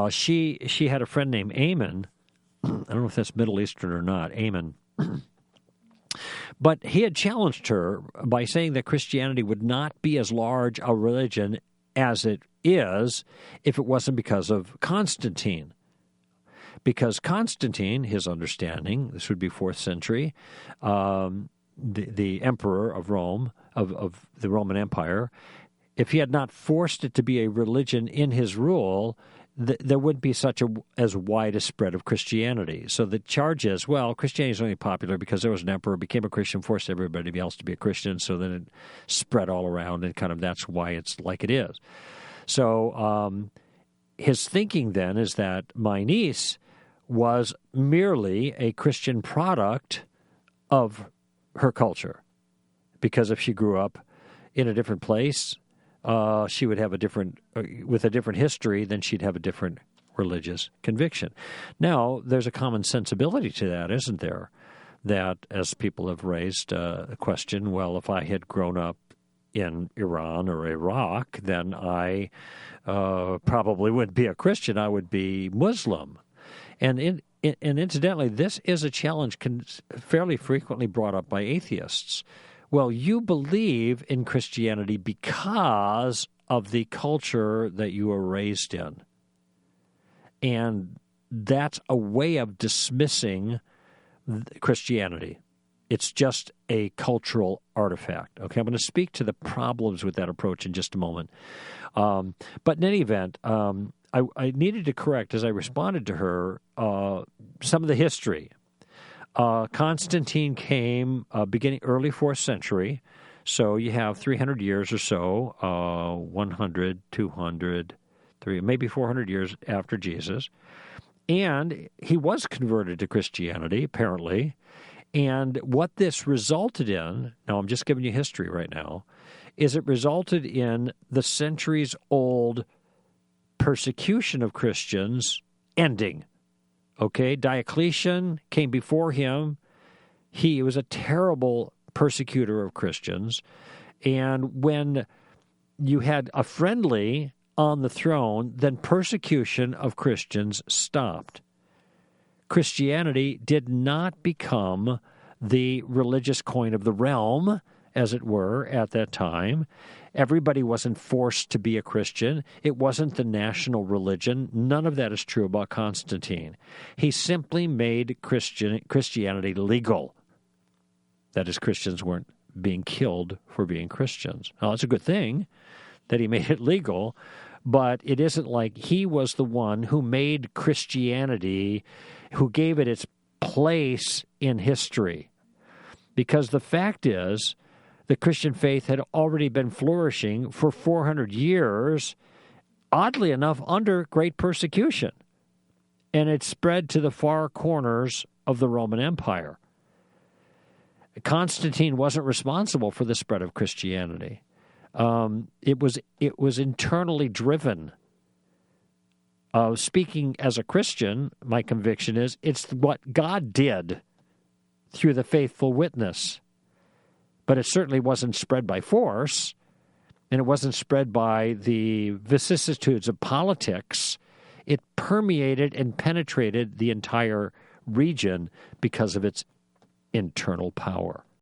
She had a friend named Ammon. I don't know if that's Middle Eastern or not, Ammon. But he had challenged her by saying that Christianity would not be as large a religion as it is if it wasn't because of Constantine. Because Constantine, his understanding, this would be 4th century, the emperor of Rome, of the Roman Empire, if he had not forced it to be a religion in his rule, there wouldn't be such as wide a spread of Christianity. So the charge is, well, Christianity is only popular because there was an emperor, became a Christian, forced everybody else to be a Christian, so then it spread all around, and kind of that's why it's like it is. So his thinking then is that my niece was merely a Christian product of her culture, because if she grew up in a different place, she would have with a different history, then she'd have a different religious conviction. Now, there's a common sensibility to that, isn't there? That, as people have raised a question, well, if I had grown up in Iran or Iraq, then I probably wouldn't be a Christian. I would be Muslim. And incidentally, this is a challenge fairly frequently brought up by atheists. Well, you believe in Christianity because of the culture that you were raised in. And that's a way of dismissing Christianity. It's just a cultural artifact. Okay, I'm going to speak to the problems with that approach in just a moment. But in any event, I needed to correct, as I responded to her, some of the history. Constantine came beginning early 4th century, so you have 300 years or so, 100, 200, 300, maybe 400 years after Jesus. And he was converted to Christianity, apparently. And what this resulted in, now I'm just giving you history right now, is it resulted in the centuries-old persecution of Christians ending. Okay, Diocletian came before him. He was a terrible persecutor of Christians. And when you had a friendly on the throne, then persecution of Christians stopped. Christianity did not become the religious coin of the realm, as it were, at that time. Everybody wasn't forced to be a Christian. It wasn't the national religion. None of that is true about Constantine. He simply made Christianity legal. That is, Christians weren't being killed for being Christians. Now, it's a good thing that he made it legal, but it isn't like he was the one who made Christianity, who gave it its place in history. Because the fact is, the Christian faith had already been flourishing for 400 years, oddly enough, under great persecution. And it spread to the far corners of the Roman Empire. Constantine wasn't responsible for the spread of Christianity. It was internally driven. Speaking as a Christian, my conviction is it's what God did through the faithful witness. But it certainly wasn't spread by force, and it wasn't spread by the vicissitudes of politics. It permeated and penetrated the entire region because of its internal power.